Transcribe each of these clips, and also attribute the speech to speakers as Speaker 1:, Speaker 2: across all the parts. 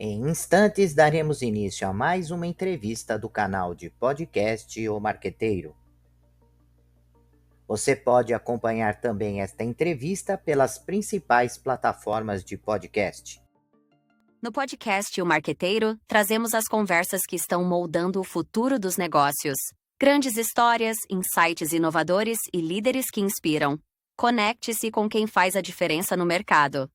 Speaker 1: Em instantes, daremos início a mais uma entrevista do canal de podcast O Marqueteiro. Você pode acompanhar também esta entrevista pelas principais plataformas de podcast.
Speaker 2: No podcast O Marqueteiro, trazemos as conversas que estão moldando o futuro dos negócios. Grandes histórias, insights inovadores e líderes que inspiram. Conecte-se com quem faz a diferença no mercado.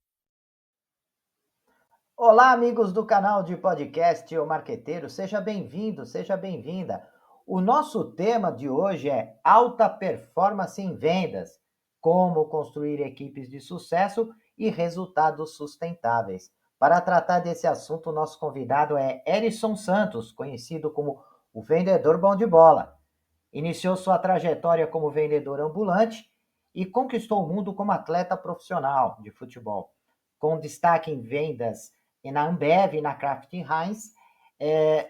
Speaker 1: Olá, amigos do canal de podcast O Marqueteiro, seja bem-vindo, seja bem-vinda. O nosso tema de hoje é alta performance em vendas, como construir equipes de sucesso e resultados sustentáveis. Para tratar desse assunto, o nosso convidado é Herisson Santos, conhecido como o vendedor bom de bola. Iniciou sua trajetória como vendedor ambulante e conquistou o mundo como atleta profissional de futebol, com destaque em vendas na Ambev e na Kraft Heinz.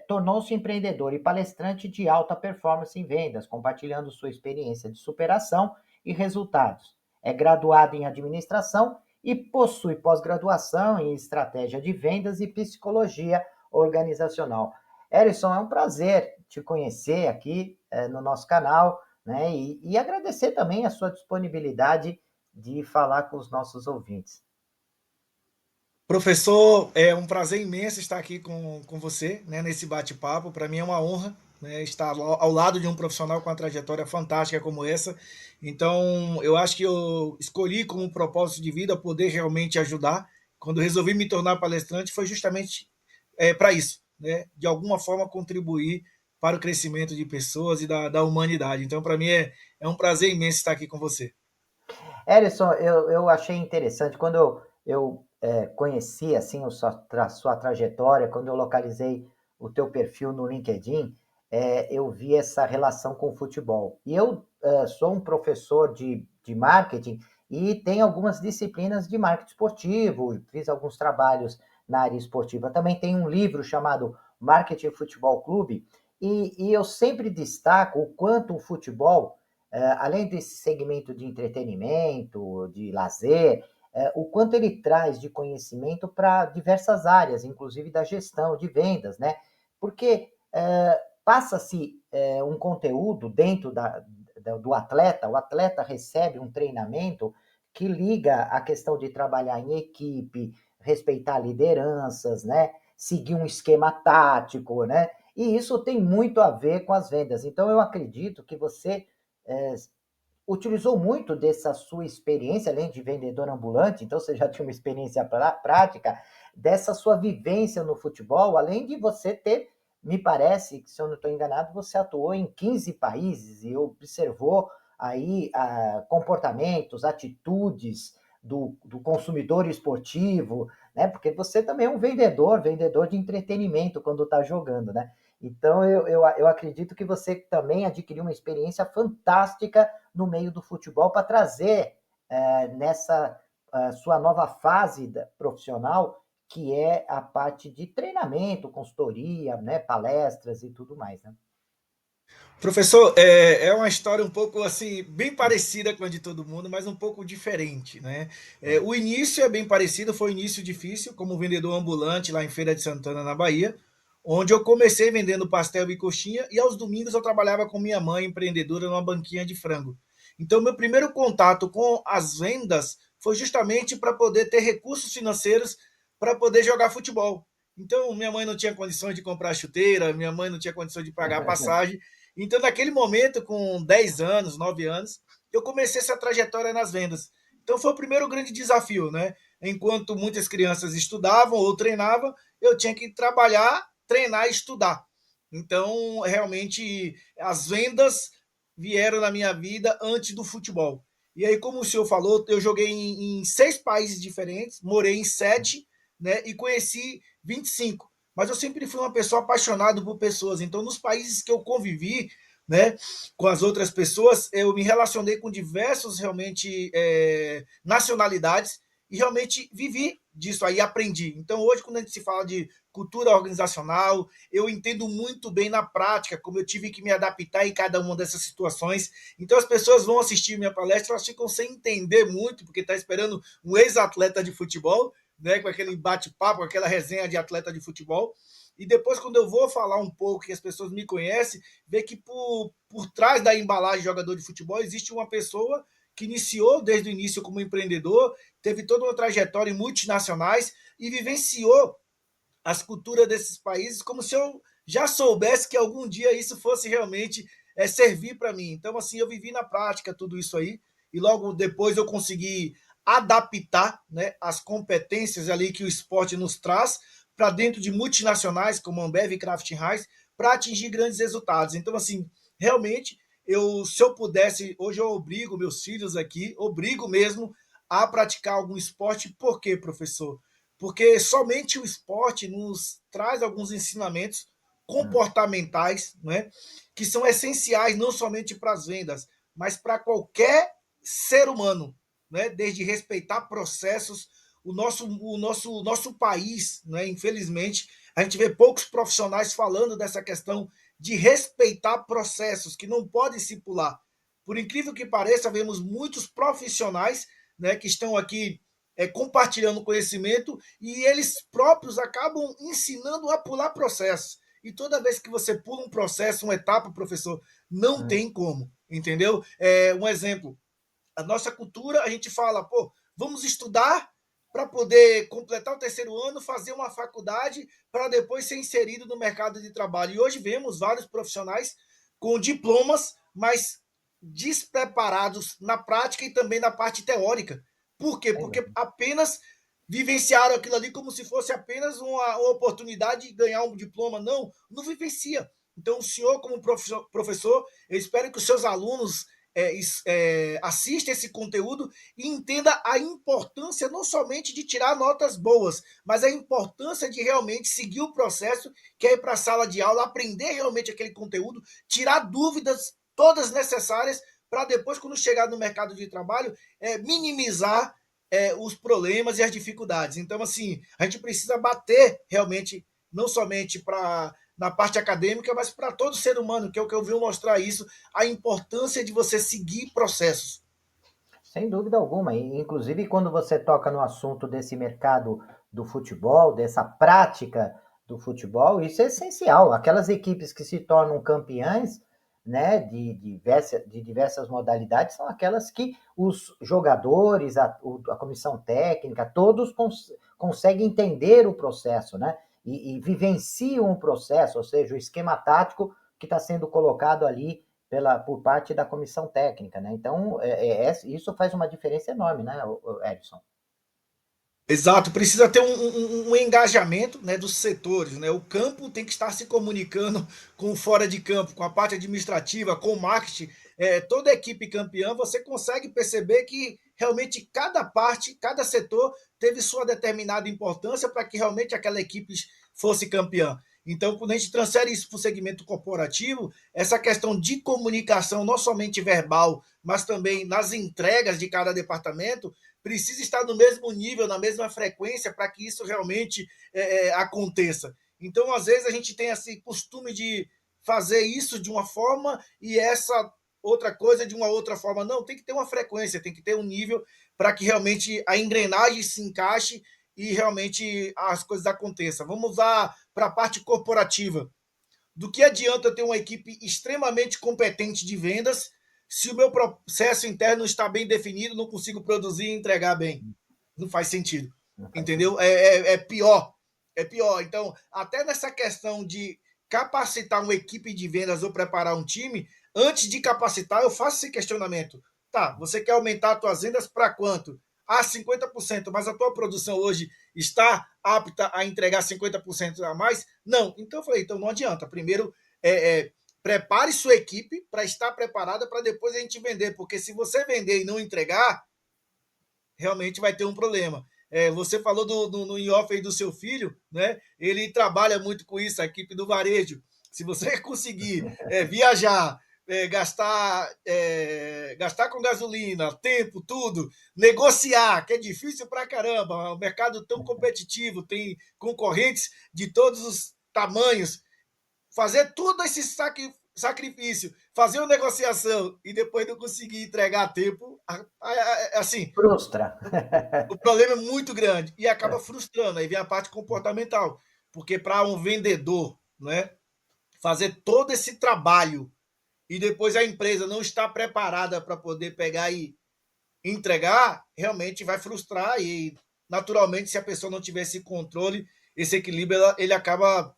Speaker 1: Tornou-se empreendedor e palestrante de alta performance em vendas, compartilhando sua experiência de superação e resultados. É graduado em administração e possui pós-graduação em estratégia de vendas e psicologia organizacional. Erison, é um prazer te conhecer aqui no nosso canal, né? E agradecer também a sua disponibilidade de falar com os nossos ouvintes.
Speaker 3: Professor, é um prazer imenso estar aqui com você, né, nesse bate-papo. Para mim é uma honra, né, estar ao lado de um profissional com uma trajetória fantástica como essa. Então, eu acho que eu escolhi como propósito de vida poder realmente ajudar. Quando resolvi me tornar palestrante, foi justamente para isso, né, de alguma forma contribuir para o crescimento de pessoas e da humanidade. Então, para mim é um prazer imenso estar aqui com você.
Speaker 1: Erison, eu achei interessante, quando eu conheci assim, sua trajetória, quando eu localizei o teu perfil no LinkedIn, eu vi essa relação com o futebol. E eu sou um professor de marketing e tenho algumas disciplinas de marketing esportivo, fiz alguns trabalhos na área esportiva. Também tem um livro chamado Marketing Futebol Clube, e eu sempre destaco o quanto o futebol, além desse segmento de entretenimento, de lazer, o quanto ele traz de conhecimento para diversas áreas, inclusive da gestão, de vendas, né? Porque passa-se um conteúdo dentro do atleta, o atleta recebe um treinamento que liga a questão de trabalhar em equipe, respeitar lideranças, né? Seguir um esquema tático, né? E isso tem muito a ver com as vendas. Então, eu acredito que você é, utilizou muito dessa sua experiência, além de vendedor ambulante, então você já tinha uma experiência prática, dessa sua vivência no futebol, além de você ter, me parece, que se eu não estou enganado, você atuou em 15 países e observou aí comportamentos, atitudes do consumidor esportivo, né? Porque você também é um vendedor de entretenimento quando está jogando, né? Então, eu acredito que você também adquiriu uma experiência fantástica no meio do futebol para trazer nessa sua nova fase profissional, que é a parte de treinamento, consultoria, né, palestras e tudo mais, né?
Speaker 3: Professor, é uma história um pouco assim, bem parecida com a de todo mundo, mas um pouco diferente, né? O início é bem parecido, foi um início difícil, como vendedor ambulante lá em Feira de Santana, na Bahia, onde eu comecei vendendo pastel e coxinha, e aos domingos eu trabalhava com minha mãe, empreendedora, numa banquinha de frango. Então, meu primeiro contato com as vendas foi justamente para poder ter recursos financeiros para poder jogar futebol. Então, minha mãe não tinha condições de comprar chuteira, minha mãe não tinha condições de pagar passagem, então, naquele momento, com 10 anos, 9 anos, eu comecei essa trajetória nas vendas. Então, foi o primeiro grande desafio, né? Enquanto muitas crianças estudavam ou treinavam, eu tinha que trabalhar, treinar e estudar. Então, realmente, as vendas vieram na minha vida antes do futebol. E aí, como o senhor falou, eu joguei em 6 países diferentes, morei em 7, né? E conheci 25, mas eu sempre fui uma pessoa apaixonada por pessoas. Então, nos países que eu convivi, né, com as outras pessoas, eu me relacionei com diversos realmente nacionalidades e realmente vivi disso aí, aprendi. Então, hoje, quando a gente se fala de cultura organizacional, eu entendo muito bem na prática como eu tive que me adaptar em cada uma dessas situações. Então, as pessoas vão assistir minha palestra, elas ficam sem entender muito, porque está esperando um ex-atleta de futebol, né, com aquele bate-papo, com aquela resenha de atleta de futebol. E depois, quando eu vou falar um pouco, que as pessoas me conhecem, vê que por trás da embalagem de jogador de futebol existe uma pessoa que iniciou desde o início como empreendedor, teve toda uma trajetória em multinacionais e vivenciou as culturas desses países como se eu já soubesse que algum dia isso fosse realmente servir para mim. Então, assim, eu vivi na prática tudo isso aí e logo depois eu consegui adaptar, né, as competências ali que o esporte nos traz para dentro de multinacionais como Ambev e Kraft Heinz para atingir grandes resultados. Então, assim, realmente, se eu pudesse, hoje eu obrigo meus filhos aqui, obrigo mesmo a praticar algum esporte. Por quê, professor? Porque somente o esporte nos traz alguns ensinamentos comportamentais, né, que são essenciais não somente para as vendas, mas para qualquer ser humano, né, desde respeitar processos. O nosso país, né, infelizmente, a gente vê poucos profissionais falando dessa questão de respeitar processos que não podem se pular. Por incrível que pareça, vemos muitos profissionais, né, que estão aqui compartilhando conhecimento e eles próprios acabam ensinando a pular processos. E toda vez que você pula um processo, uma etapa, professor, não tem como, entendeu? Um exemplo, a nossa cultura, a gente fala, pô, vamos estudar para poder completar o terceiro ano, fazer uma faculdade para depois ser inserido no mercado de trabalho. E hoje vemos vários profissionais com diplomas, mas despreparados na prática e também na parte teórica. Por quê? Porque apenas vivenciaram aquilo ali como se fosse apenas uma oportunidade de ganhar um diploma. Não, não vivencia. Então, o senhor, como professor, eu espero que os seus alunos assista esse conteúdo e entenda a importância não somente de tirar notas boas, mas a importância de realmente seguir o processo, que é ir para a sala de aula, aprender realmente aquele conteúdo, tirar dúvidas todas necessárias para depois, quando chegar no mercado de trabalho, minimizar os problemas e as dificuldades. Então, assim, a gente precisa bater realmente, não somente para na parte acadêmica, mas para todo ser humano, que é o que eu vi mostrar isso, a importância de você seguir processos.
Speaker 1: Sem dúvida alguma. E, inclusive, quando você toca no assunto desse mercado do futebol, dessa prática do futebol, isso é essencial. Aquelas equipes que se tornam campeãs, né, de diversas modalidades, são aquelas que os jogadores, a comissão técnica, todos conseguem entender o processo, né, e vivenciam o processo, ou seja, o esquema tático que está sendo colocado ali por parte da comissão técnica, né? Então, isso faz uma diferença enorme, né, Edson?
Speaker 3: Exato, precisa ter um engajamento, né, dos setores. Né? O campo tem que estar se comunicando com o fora de campo, com a parte administrativa, com o marketing. Toda equipe campeã, você consegue perceber que realmente cada parte, cada setor teve sua determinada importância para que realmente aquela equipe fosse campeã. Então, quando a gente transfere isso para o segmento corporativo, essa questão de comunicação, não somente verbal, mas também nas entregas de cada departamento, precisa estar no mesmo nível, na mesma frequência, para que isso realmente aconteça. Então, às vezes, a gente tem esse costume de fazer isso de uma forma e essa outra coisa de uma outra forma. Não, tem que ter uma frequência, tem que ter um nível para que realmente a engrenagem se encaixe e realmente as coisas aconteçam. Vamos lá para a parte corporativa. Do que adianta eu ter uma equipe extremamente competente de vendas se o meu processo interno está bem definido, não consigo produzir e entregar bem? Não faz sentido.
Speaker 1: Não faz
Speaker 3: Entendeu?
Speaker 1: sentido.
Speaker 3: É pior. É pior. Então, até nessa questão de capacitar uma equipe de vendas ou preparar um time, antes de capacitar, eu faço esse questionamento. Tá, você quer aumentar as suas vendas para quanto? 50%, mas a tua produção hoje está apta a entregar 50% a mais? Não. Então eu falei, então não adianta. Primeiro, prepare sua equipe para estar preparada para depois a gente vender, porque se você vender e não entregar, realmente vai ter um problema. Você falou no in-off aí do seu filho, né? Ele trabalha muito com isso, a equipe do varejo. Se você conseguir viajar, gastar com gasolina, tempo, tudo, negociar, que é difícil pra caramba, um mercado tão competitivo, tem concorrentes de todos os tamanhos, fazer tudo esse sacrifício, fazer uma negociação e depois não conseguir entregar a tempo, assim,
Speaker 1: Frustra.
Speaker 3: o problema é muito grande e acaba frustrando. Aí vem a parte comportamental, porque para um vendedor, né, fazer todo esse trabalho e depois a empresa não está preparada para poder pegar e entregar, realmente vai frustrar e, naturalmente, se a pessoa não tiver esse controle, esse equilíbrio, ele acaba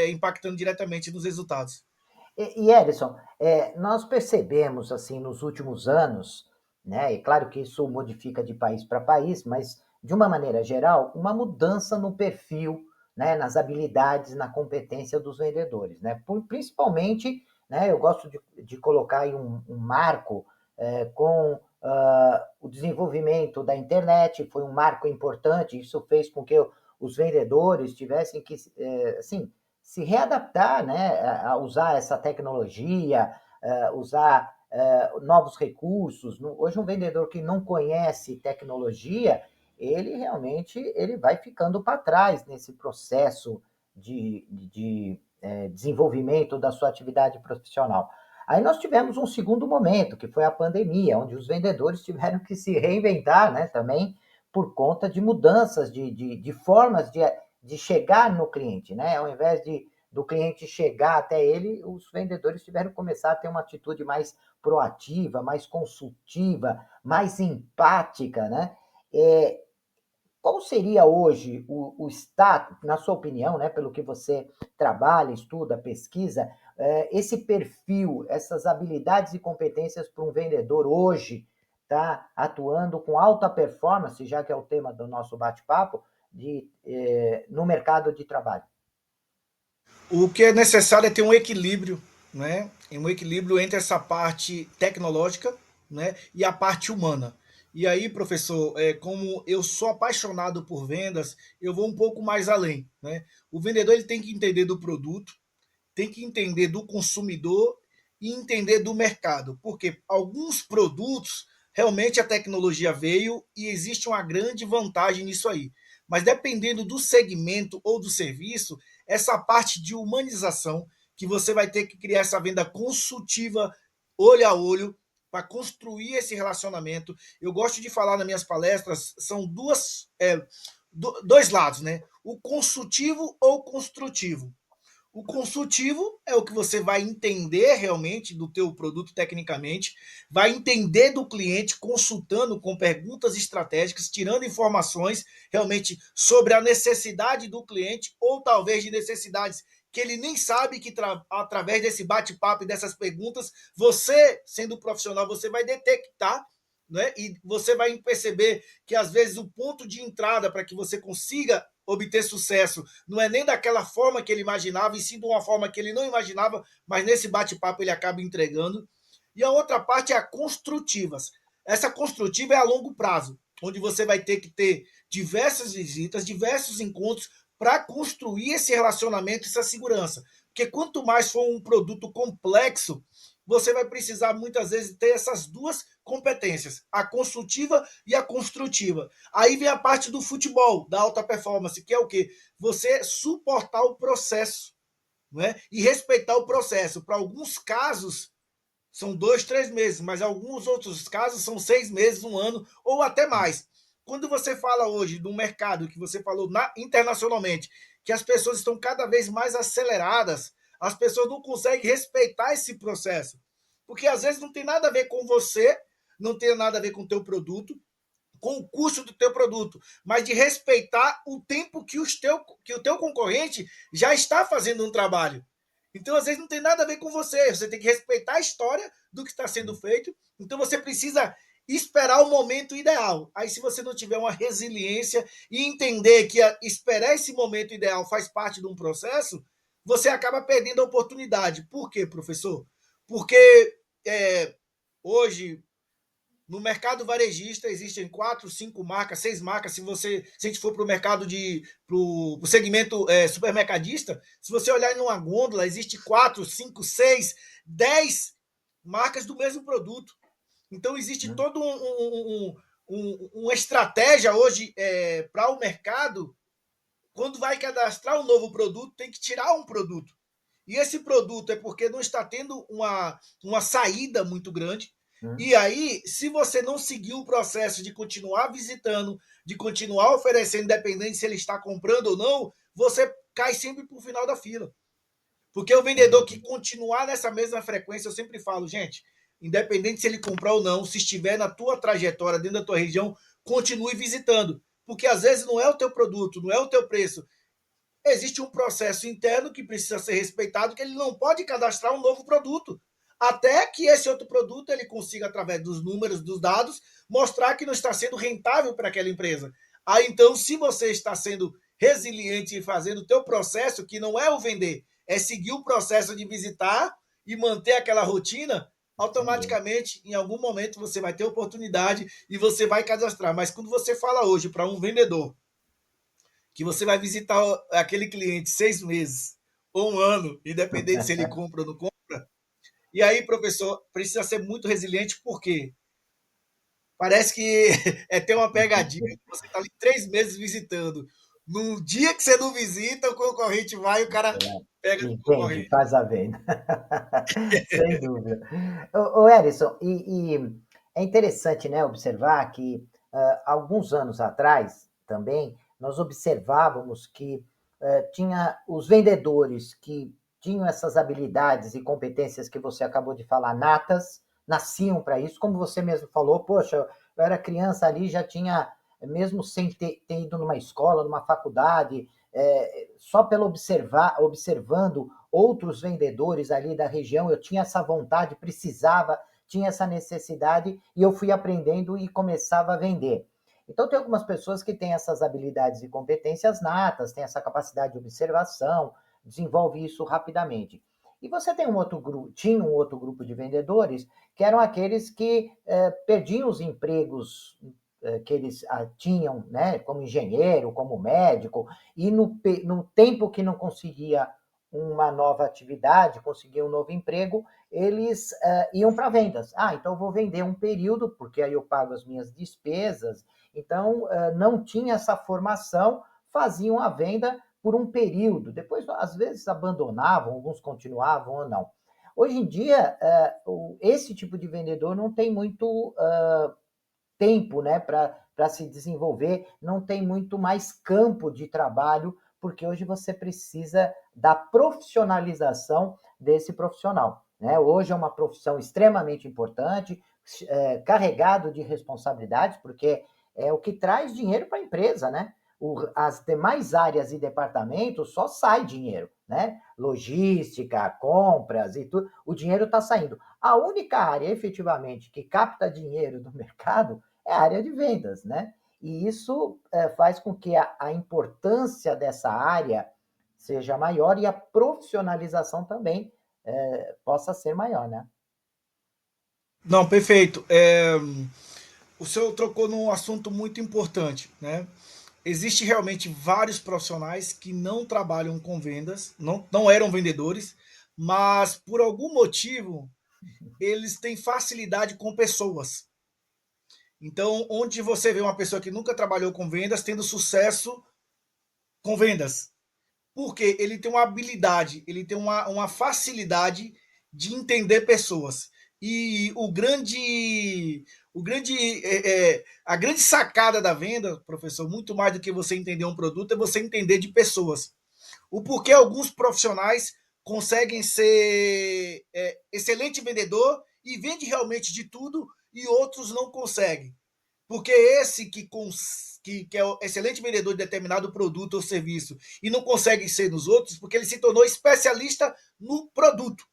Speaker 3: impactando diretamente nos resultados.
Speaker 1: Edson, nós percebemos assim nos últimos anos, né? E claro que isso modifica de país para país, mas de uma maneira geral, uma mudança no perfil, né? Nas habilidades, na competência dos vendedores, né? Principalmente, né? Eu gosto de colocar aí um marco com o desenvolvimento da internet, foi um marco importante. Isso fez com que os vendedores tivessem que, assim, se readaptar, né, a usar essa tecnologia, usar novos recursos. Hoje, um vendedor que não conhece tecnologia, ele realmente ele vai ficando para trás nesse processo de desenvolvimento da sua atividade profissional. Aí nós tivemos um segundo momento, que foi a pandemia, onde os vendedores tiveram que se reinventar, né, também por conta de mudanças de formas de chegar no cliente, né? Ao invés do cliente chegar até ele, os vendedores tiveram que começar a ter uma atitude mais proativa, mais consultiva, mais empática, né? É, qual seria hoje o status, na sua opinião, né, pelo que você trabalha, estuda, pesquisa, esse perfil, essas habilidades e competências para um vendedor hoje tá atuando com alta performance, já que é o tema do nosso bate-papo, no mercado de trabalho?
Speaker 3: O que é necessário é ter um equilíbrio, né? Um equilíbrio entre essa parte tecnológica, né, e a parte humana. E aí, professor, como eu sou apaixonado por vendas, eu vou um pouco mais além, né? O vendedor ele tem que entender do produto, tem que entender do consumidor e entender do mercado, porque alguns produtos realmente a tecnologia veio e existe uma grande vantagem nisso aí. Mas dependendo do segmento ou do serviço, essa parte de humanização, que você vai ter que criar essa venda consultiva, olho a olho, para construir esse relacionamento. Eu gosto de falar nas minhas palestras, são dois lados, né? O consultivo ou construtivo. O consultivo é o que você vai entender realmente do teu produto tecnicamente, vai entender do cliente consultando com perguntas estratégicas, tirando informações realmente sobre a necessidade do cliente ou talvez de necessidades que ele nem sabe que através desse bate-papo e dessas perguntas, você, sendo profissional, você vai detectar, né? E você vai perceber que às vezes o ponto de entrada para que você consiga obter sucesso não é nem daquela forma que ele imaginava, e sim de uma forma que ele não imaginava, mas nesse bate-papo ele acaba entregando. E a outra parte é a construtiva. Essa construtiva é a longo prazo, onde você vai ter que ter diversas visitas, diversos encontros para construir esse relacionamento, essa segurança. Porque quanto mais for um produto complexo, você vai precisar muitas vezes ter essas duas competências, a consultiva e a construtiva. Aí vem a parte do futebol, da alta performance, que é o quê? Você suportar o processo, não é? E respeitar o processo. Para alguns casos, são 2, 3 meses, mas alguns outros casos são 6 meses, um ano ou até mais. Quando você fala hoje do mercado que você falou internacionalmente, que as pessoas estão cada vez mais aceleradas, as pessoas não conseguem respeitar esse processo. Porque às vezes não tem nada a ver com você, não tem nada a ver com o teu produto, com o custo do teu produto, mas de respeitar o tempo que o teu concorrente já está fazendo um trabalho. Então, às vezes, não tem nada a ver com você. Você tem que respeitar a história do que está sendo feito. Então, você precisa esperar o momento ideal. Aí, se você não tiver uma resiliência e entender que esperar esse momento ideal faz parte de um processo, você acaba perdendo a oportunidade. Por quê, professor? Porque hoje no mercado varejista existem 4, 5 marcas, 6 marcas. Se a gente for para o mercado para o segmento supermercadista, se você olhar em uma gôndola, existe 4, 5, 6, 10 marcas do mesmo produto. Então existe todo uma estratégia hoje para o mercado. Quando vai cadastrar um novo produto, tem que tirar um produto. e esse produto é porque não está tendo uma saída muito grande.
Speaker 1: Hum,
Speaker 3: E aí, se você não seguir o processo de continuar visitando, de continuar oferecendo, independente se ele está comprando ou não, você cai sempre para o final da fila. Porque o vendedor que continuar nessa mesma frequência, eu sempre falo, gente, independente se ele comprar ou não, se estiver na tua trajetória, dentro da tua região, continue visitando. Porque às vezes não é o teu produto, não é o teu preço. Existe um processo interno que precisa ser respeitado, que ele não pode cadastrar um novo produto. Até que esse outro produto ele consiga, através dos números, dos dados, mostrar que não está sendo rentável para aquela empresa. Aí então, se você está sendo resiliente e fazendo o teu processo, que não é o vender, é seguir o processo de visitar e manter aquela rotina,
Speaker 1: entendi.
Speaker 3: automaticamente, em algum momento, você vai ter oportunidade e você vai cadastrar. Mas quando você fala hoje para um vendedor que você vai visitar aquele cliente 6 meses ou um ano, independente se ele compra ou não compra. E aí, professor, precisa ser muito resiliente, porque parece que é ter uma pegadinha. Você está ali 3 meses visitando. No dia que você não visita, o concorrente vai e o cara pega do
Speaker 1: Entende,
Speaker 3: concorrente.
Speaker 1: faz a venda. Sem dúvida. Ô Erisson, e é interessante, né, observar que alguns anos atrás também nós observávamos que tinha os vendedores que tinham essas habilidades e competências que você acabou de falar, natas, nasciam para isso, como você mesmo falou, poxa, eu era criança ali, já tinha, mesmo sem ter ido numa escola, numa faculdade, só pelo observando outros vendedores ali da região, eu tinha essa vontade, precisava, tinha essa necessidade e eu fui aprendendo e começava a vender. Então, tem algumas pessoas que têm essas habilidades e competências natas, têm essa capacidade de observação, desenvolve isso rapidamente. E você tem tinha um outro grupo de vendedores que eram aqueles que perdiam os empregos que eles tinham, né, como engenheiro, como médico, e no tempo que não conseguia uma nova atividade, conseguia um novo emprego, eles iam para vendas. Ah, então eu vou vender um período, porque aí eu pago as minhas despesas. Então, não tinha essa formação, faziam a venda por um período. Depois, às vezes, abandonavam, alguns continuavam ou não. Hoje em dia, esse tipo de vendedor não tem muito tempo, né, para se desenvolver, não tem muito mais campo de trabalho, porque hoje você precisa da profissionalização desse profissional. Né? Hoje é uma profissão extremamente importante, carregado de responsabilidades, porque é o que traz dinheiro para a empresa, né? As demais áreas e departamentos só sai dinheiro, né? Logística, compras e tudo, o dinheiro está saindo. A única área efetivamente que capta dinheiro do mercado é a área de vendas, né? E isso faz com que a importância dessa área seja maior e a profissionalização também possa ser maior, né?
Speaker 3: Não, perfeito. O senhor trocou num assunto muito importante, né? Existe realmente vários profissionais que não trabalham com vendas, não eram vendedores, mas por algum motivo eles têm facilidade com pessoas. Então, onde você vê uma pessoa que nunca trabalhou com vendas tendo sucesso com vendas? Porque ele tem uma habilidade, ele tem uma facilidade de entender pessoas. E a grande sacada da venda, professor, muito mais do que você entender um produto, é você entender de pessoas. O porquê alguns profissionais conseguem ser excelente vendedor e vende realmente de tudo e outros não conseguem. Porque esse que é o excelente vendedor de determinado produto ou serviço e não consegue ser nos outros, porque ele se tornou especialista no produto.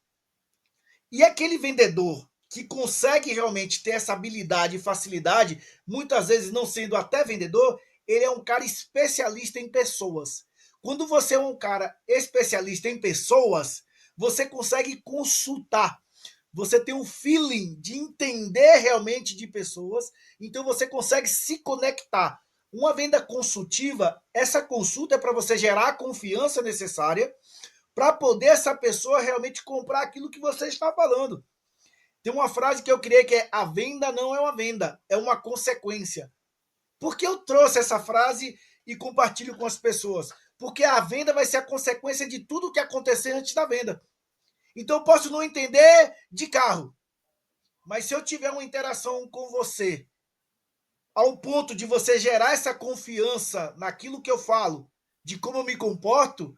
Speaker 3: E aquele vendedor que consegue realmente ter essa habilidade e facilidade, muitas vezes não sendo até vendedor, ele é um cara especialista em pessoas. Quando você é um cara especialista em pessoas, você consegue consultar, você tem um feeling de entender realmente de pessoas, então você consegue se conectar. Uma venda consultiva, essa consulta é para você gerar a confiança necessária para poder essa pessoa realmente comprar aquilo que você está falando. Tem uma frase que eu criei que é: a venda não é uma venda, é uma consequência. Por que eu trouxe essa frase e compartilho com as pessoas? Porque a venda vai ser a consequência de tudo que acontecer antes da venda. Então eu posso não entender de carro, mas se eu tiver uma interação com você, ao ponto de você gerar essa confiança naquilo que eu falo, de como eu me comporto,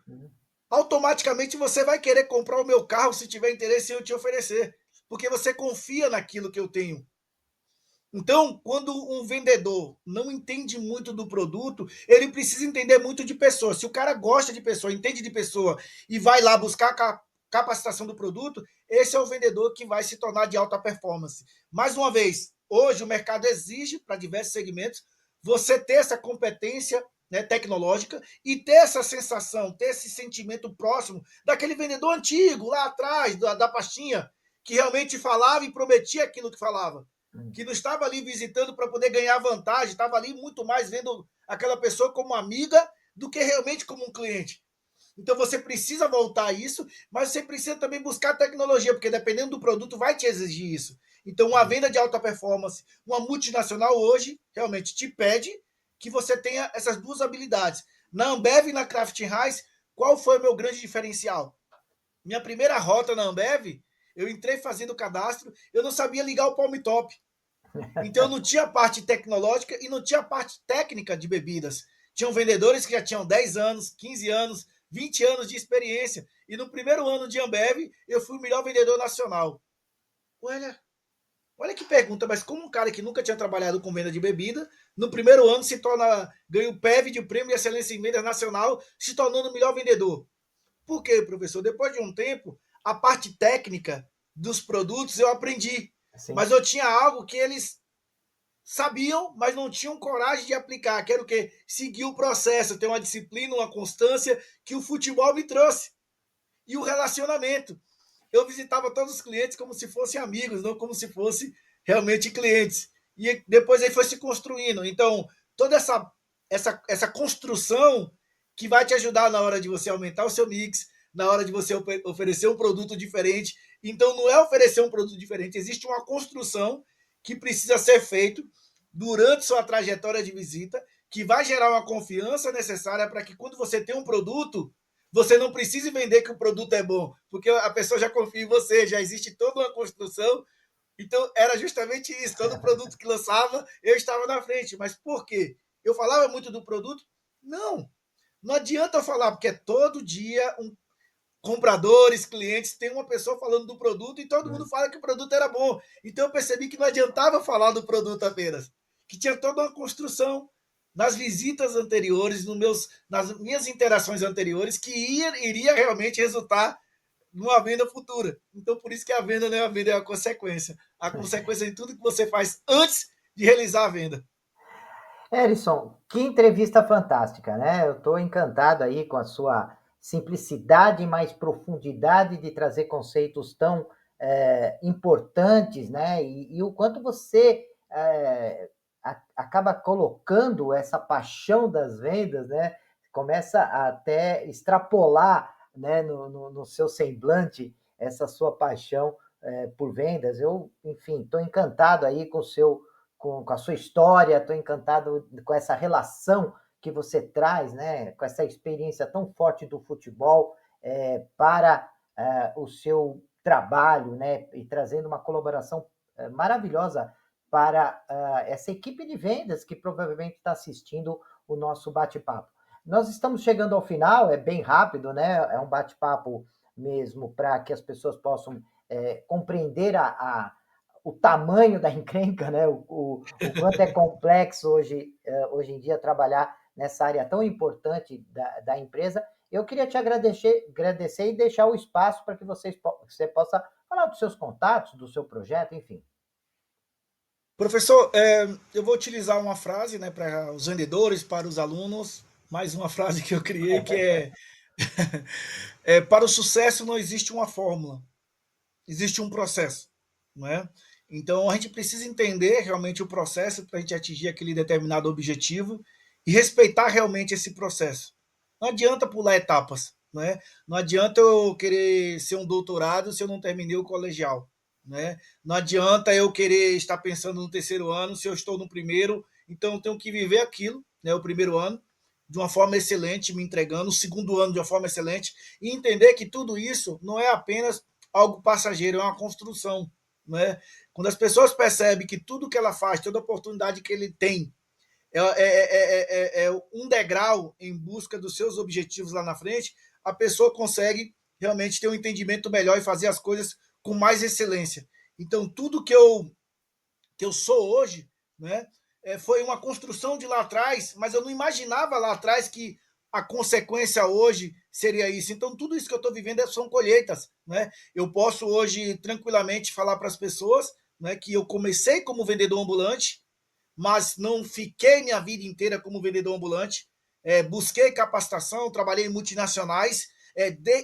Speaker 3: automaticamente você vai querer comprar o meu carro se tiver interesse em eu te oferecer, porque você confia naquilo que eu tenho. Então, quando um vendedor não entende muito do produto, ele precisa entender muito de pessoa. Se o cara gosta de pessoa, entende de pessoa e vai lá buscar a capacitação do produto, esse é o vendedor que vai se tornar de alta performance. Mais uma vez, hoje o mercado exige para diversos segmentos você ter essa competência, né, tecnológica e ter essa sensação, ter esse sentimento próximo daquele vendedor antigo lá atrás da pastinha que realmente falava e prometia aquilo que falava, que não estava ali visitando para poder ganhar vantagem, estava ali muito mais vendo aquela pessoa como amiga do que realmente como um cliente. Então você precisa voltar a isso, mas você precisa também buscar tecnologia, porque dependendo do produto vai te exigir isso. Então uma venda de alta performance, uma multinacional hoje realmente te pede que você tenha essas duas habilidades. Na Ambev e na Kraft Heinz, qual foi o meu grande diferencial? Minha primeira rota na Ambev, eu entrei fazendo cadastro, eu não sabia ligar o Palm Top. Então não tinha parte tecnológica e não tinha parte técnica de bebidas. Tinham vendedores que já tinham 10 anos, 15 anos, 20 anos de experiência. E no primeiro ano de Ambev, eu fui o melhor vendedor nacional. Olha, olha que pergunta, mas como um cara que nunca tinha trabalhado com venda de bebida, no primeiro ano se torna, ganha o PEV de Prêmio de Excelência em Vendas Nacional, se tornando o melhor vendedor. Por quê, professor? Depois de um tempo, a parte técnica dos produtos eu aprendi.
Speaker 1: Sim.
Speaker 3: Mas eu tinha algo que eles sabiam, mas não tinham coragem de aplicar. Quero que seguir o processo, ter uma disciplina, uma constância que o futebol me trouxe. E o relacionamento. Eu visitava todos os clientes como se fossem amigos, não como se fossem realmente clientes. E depois aí foi se construindo. Então, toda essa construção que vai te ajudar na hora de você aumentar o seu mix, na hora de você oferecer um produto diferente. Então, não é oferecer um produto diferente, existe uma construção que precisa ser feito durante sua trajetória de visita, que vai gerar uma confiança necessária para que quando você tem um produto, você não precise vender que o produto é bom, porque a pessoa já confia em você, já existe toda uma construção. Então, era justamente isso. Todo produto que lançava, eu estava na frente. Mas por quê? Eu falava muito do produto? Não. Não adianta eu falar, porque todo dia compradores, clientes, tem uma pessoa falando do produto e todo mundo fala que o produto era bom. Então eu percebi que não adiantava falar do produto apenas, que tinha toda uma construção nas visitas anteriores, nas minhas interações anteriores, que iria realmente resultar numa venda futura. Então por isso que a venda não é a venda, é a consequência. A consequência de tudo que você faz antes de realizar a venda.
Speaker 1: Erison, que entrevista fantástica, né? Eu estou encantado aí com a sua simplicidade e mais profundidade de trazer conceitos tão importantes, né? E o quanto você acaba colocando essa paixão das vendas, né? Começa a até extrapolar, né, no seu semblante essa sua paixão por vendas. Eu, enfim, estou encantado aí com o seu com a sua história, estou encantado com essa relação que você traz, né, com essa experiência tão forte do futebol para o seu trabalho, né, e trazendo uma colaboração maravilhosa para essa equipe de vendas que provavelmente está assistindo o nosso bate-papo. Nós estamos chegando ao final, é bem rápido, né? É um bate-papo mesmo para que as pessoas possam compreender o tamanho da encrenca, né? O quanto é complexo hoje em dia trabalhar nessa área tão importante da empresa. Eu queria te agradecer e deixar o espaço para que você possa falar dos seus contatos, do seu projeto, enfim.
Speaker 3: Professor, eu vou utilizar uma frase, né, para os vendedores, para os alunos, mais uma frase que eu criei que para o sucesso não existe uma fórmula, existe um processo, não é? Então a gente precisa entender realmente o processo para a gente atingir aquele determinado objetivo e respeitar realmente esse processo. Não adianta pular etapas, não é? Não adianta eu querer ser um doutorado se eu não terminei o colegial, né? Não adianta eu querer estar pensando no terceiro ano se eu estou no primeiro, então eu tenho que viver aquilo, né, o primeiro ano, de uma forma excelente, me entregando, o segundo ano de uma forma excelente, e entender que tudo isso não é apenas algo passageiro, é uma construção, né? Quando as pessoas percebem que tudo que ela faz, toda oportunidade que ele tem, é um degrau em busca dos seus objetivos lá na frente, a pessoa consegue realmente ter um entendimento melhor e fazer as coisas com mais excelência. Então, tudo que eu sou hoje, né, foi uma construção de lá atrás, mas eu não imaginava lá atrás que a consequência hoje seria isso. Então, tudo isso que eu estou vivendo são colheitas. Né? Eu posso hoje tranquilamente falar para as pessoas, né, que eu comecei como vendedor ambulante, mas não fiquei minha vida inteira como vendedor ambulante. Busquei capacitação, trabalhei em multinacionais,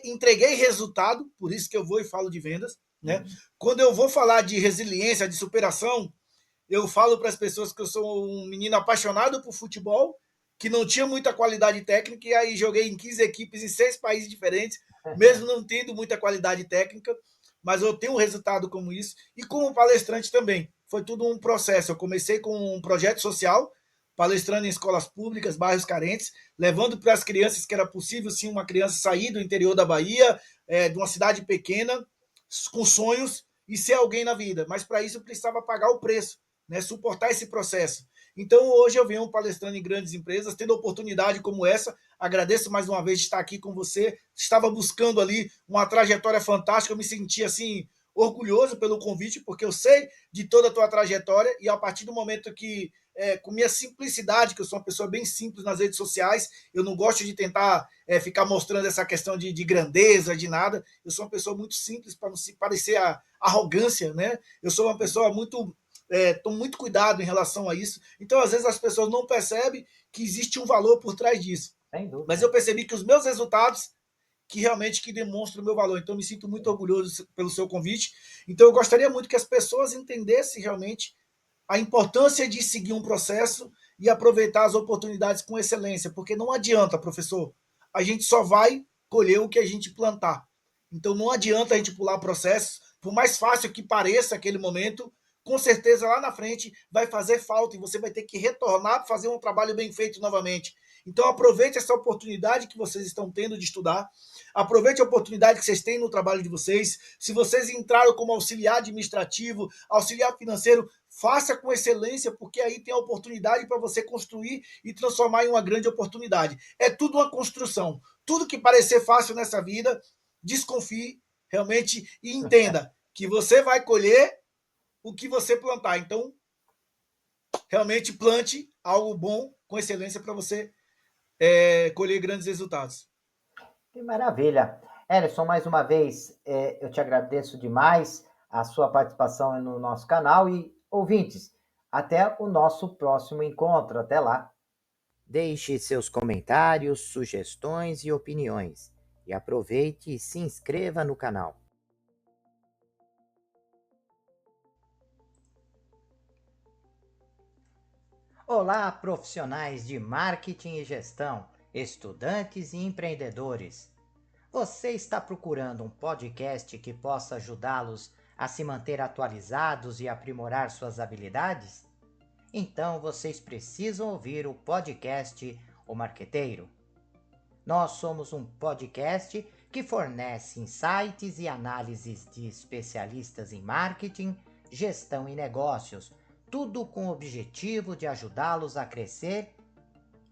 Speaker 3: entreguei resultado, por isso que eu vou e falo de vendas. Né? Quando eu vou falar de resiliência, de superação, eu falo para as pessoas que eu sou um menino apaixonado por futebol, que não tinha muita qualidade técnica, e aí joguei em 15 equipes em 6 países diferentes, mesmo não tendo muita qualidade técnica, mas eu tenho um resultado como isso. E como palestrante também, foi tudo um processo. Eu comecei com um projeto social, palestrando em escolas públicas, bairros carentes, levando para as crianças que era possível, sim, uma criança sair do interior da Bahia, de uma cidade pequena, com sonhos, e ser alguém na vida. Mas para isso eu precisava pagar o preço, né, suportar esse processo. Então, hoje eu venho palestrando em grandes empresas, tendo oportunidade como essa. Agradeço mais uma vez de estar aqui com você. Estava buscando ali uma trajetória fantástica, eu me senti assim orgulhoso pelo convite, porque eu sei de toda a tua trajetória e a partir do momento que, com minha simplicidade, que eu sou uma pessoa bem simples nas redes sociais, eu não gosto de tentar ficar mostrando essa questão de grandeza, de nada. Eu sou uma pessoa muito simples, para não se parecer a arrogância, né? Eu sou uma pessoa muito tomo muito cuidado em relação a isso. Então, às vezes, as pessoas não percebem que existe um valor por trás disso.
Speaker 1: Sem dúvida.
Speaker 3: Mas eu percebi que os meus resultados que realmente que demonstram o meu valor. Então, eu me sinto muito orgulhoso pelo seu convite. Então, eu gostaria muito que as pessoas entendessem realmente a importância de seguir um processo e aproveitar as oportunidades com excelência, porque não adianta, professor, a gente só vai colher o que a gente plantar. Então, não adianta a gente pular processos, por mais fácil que pareça aquele momento, com certeza lá na frente vai fazer falta e você vai ter que retornar para fazer um trabalho bem feito novamente. Então, aproveite essa oportunidade que vocês estão tendo de estudar, aproveite a oportunidade que vocês têm no trabalho de vocês. Se vocês entraram como auxiliar administrativo, auxiliar financeiro, faça com excelência, porque aí tem a oportunidade para você construir e transformar em uma grande oportunidade. É tudo uma construção. Tudo que parecer fácil nessa vida, desconfie realmente e entenda que você vai colher o que você plantar. Então, realmente plante algo bom com excelência para você colher grandes resultados.
Speaker 1: Que maravilha. Ellison, mais uma vez, eu te agradeço demais a sua participação no nosso canal e, ouvintes, até o nosso próximo encontro. Até lá. Deixe seus comentários, sugestões e opiniões. E aproveite e se inscreva no canal. Olá, profissionais de marketing e gestão, estudantes e empreendedores. Você está procurando um podcast que possa ajudá-los a se manter atualizados e aprimorar suas habilidades? Então vocês precisam ouvir o podcast O Marqueteiro. Nós somos um podcast que fornece insights e análises de especialistas em marketing, gestão e negócios, tudo com o objetivo de ajudá-los a crescer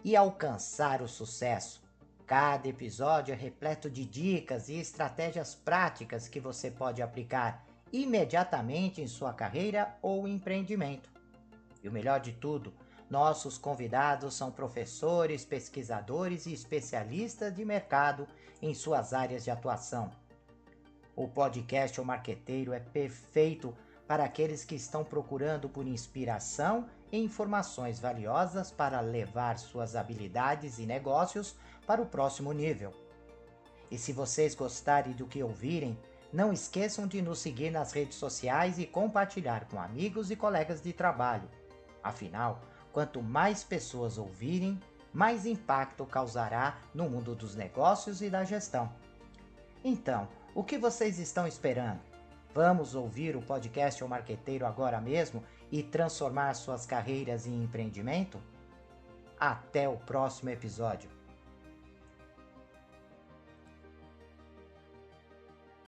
Speaker 1: e alcançar o sucesso. Cada episódio é repleto de dicas e estratégias práticas que você pode aplicar imediatamente em sua carreira ou empreendimento. E o melhor de tudo, nossos convidados são professores, pesquisadores e especialistas de mercado em suas áreas de atuação. O podcast O Marqueteiro é perfeito para aqueles que estão procurando por inspiração e informações valiosas para levar suas habilidades e negócios para o próximo nível. E se vocês gostarem do que ouvirem, não esqueçam de nos seguir nas redes sociais e compartilhar com amigos e colegas de trabalho. Afinal, quanto mais pessoas ouvirem, mais impacto causará no mundo dos negócios e da gestão. Então, o que vocês estão esperando? Vamos ouvir o podcast O Marqueteiro agora mesmo e transformar suas carreiras em empreendimento? Até o próximo episódio.